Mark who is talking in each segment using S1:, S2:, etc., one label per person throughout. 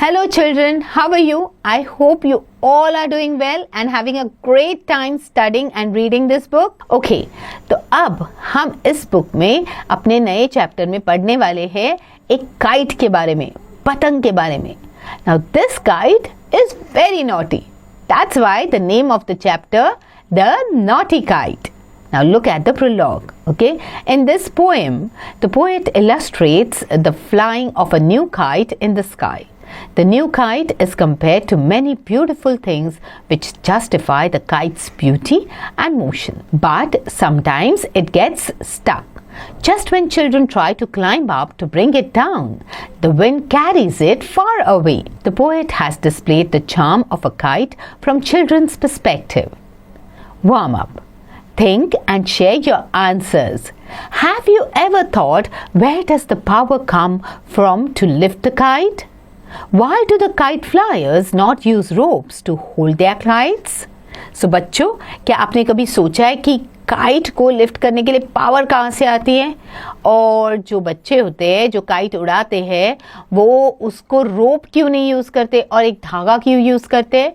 S1: Hello children, how are you? I hope you all are doing well and having a great time studying and reading this book. Okay, तो अब हम इस book में अपने नए chapter में पढ़ने वाले हैं एक काइट के बारे में, पतंग के बारे में. Now this kite is very naughty. That's why the name of the chapter, The Naughty Kite. Now look at the prologue, okay? In this poem, the poet illustrates the flying of a new kite in the sky. The new kite is compared to many beautiful things which justify the kite's beauty and motion. But sometimes it gets stuck. Just when children try to climb up to bring it down, the wind carries it far away. The poet has displayed the charm of a kite from children's perspective. Warm up. Think and share your answers. Have you ever thought, where does the power come from to lift the kite? Why do the kite flyers not use ropes to hold their kites? So बच्चों, क्या आपने कभी सोचा है कि kite को lift करने के लिए पावर कहाँ से आती है? और जो बच्चे होते हैं जो काइट उड़ाते हैं वो उसको रोप क्यों नहीं यूज़ करते और एक धागा क्यों यूज़ करते हैं?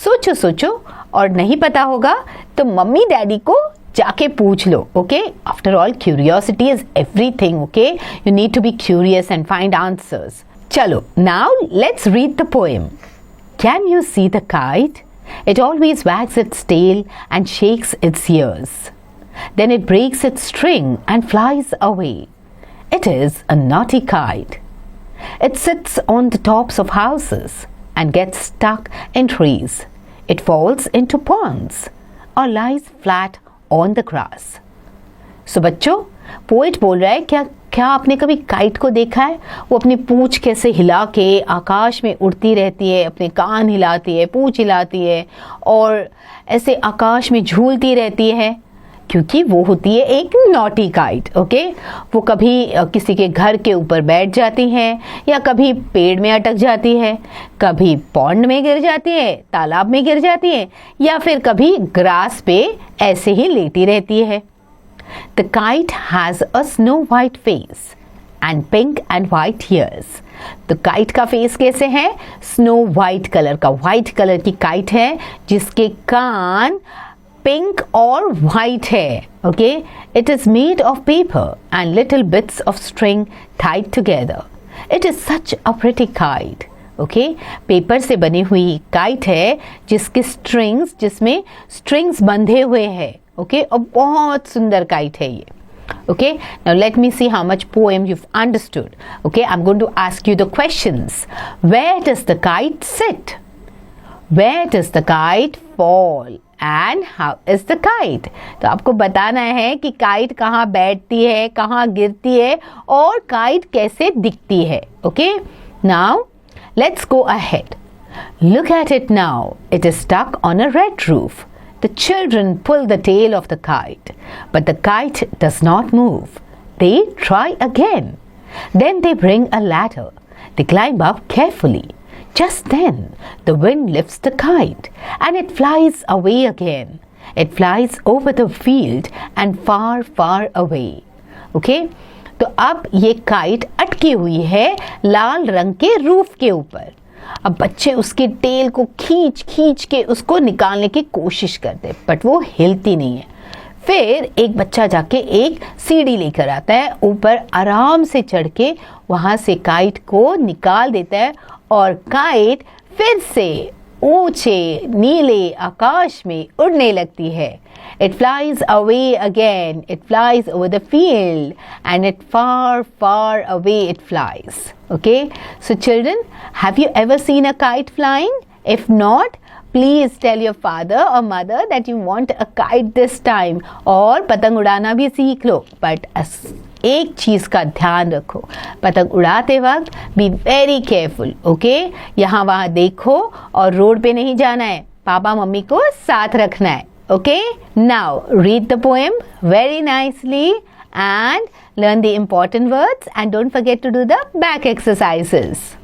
S1: सोचो सोचो, और नहीं पता होगा तो मम्मी डैडी को जाके पूछ लो. Okay, after all curiosity is everything. Okay, you need to be curious and find answers. चलो, now let's read the poem. Can you see the kite? It always wags its tail and shakes its ears. Then it breaks its string and flies away. It is a naughty kite. It sits on the tops of houses and gets stuck in trees. It falls into ponds or lies flat on the grass. So बच्चों, poet बोल रहा है क्या आपने कभी kite को देखा है? वो अपनी पूंछ कैसे हिला के आकाश में उड़ती रहती है, अपने कान हिलाती है, पूंछ हिलाती है और ऐसे आकाश में झूलती रहती है, क्योंकि वो होती है एक नॉटी काइट. ओके, वो कभी किसी के घर के ऊपर बैठ जाती हैं या कभी पेड़ में अटक जाती है, कभी पॉन्ड में गिर जाती है, तालाब में गिर जाती है, या फिर कभी ग्रास पे ऐसे ही लेटी रहती है. The kite has a snow white face and pink and white ears. तो काइट का फेस कैसे है? स्नो वाइट कलर का, वाइट कलर की काइट है जिसके कान पिंक और वाइट है. Okay, it is made of paper and little bits of string Tide together. It is such a pretty kite. Okay, paper से बनी हुई काइट है जिसमें स्ट्रिंग्स बंधे हुए हैं. ओके, और बहुत सुंदर काइट है ये. Okay, now let me see how much poem you've understood. Okay, I'm going to ask you the questions. Where does the kite sit? Where does the kite fall? And how is the kite? तो आपको बताना है कि kite कहाँ बैठती है, कहाँ गिरती है और काइट कैसे दिखती है. Okay, now let's go ahead. Look at it now. It is stuck on a red roof. The children pull the tail of the kite, but the kite does not move. They try again. Then they bring a ladder. They climb up carefully. Just then, the wind lifts the kite, and it flies away again. It flies over the field and far, far away. Okay? तो अब ये kite अटकी हुई है लाल रंग के roof के ऊपर. अब बच्चे उसके टेल को खींच के उसको निकालने की कोशिश करते हैं, बट वो हिलती नहीं है. फिर एक बच्चा जाके एक सीढ़ी लेकर आता है, ऊपर आराम से चढ़ के वहाँ से काइट को निकाल देता है और काइट फिर से ऊंचे नीले आकाश में उड़ने लगती है. It flies away again. It flies over the field and it far, far away it flies. Okay? So children, have you ever seen a kite flying? If not, please tell your father or mother that you want a kite this time. और पतंग उड़ाना भी सीख लो. But एक चीज़ का ध्यान रखो, पतंग उड़ाते वक्त बी वेरी केयरफुल. ओके, यहाँ वहाँ देखो और रोड पे नहीं जाना है, पापा मम्मी को साथ रखना है. Okay, now read the poem very nicely and learn the important words and don't forget to do the back exercises.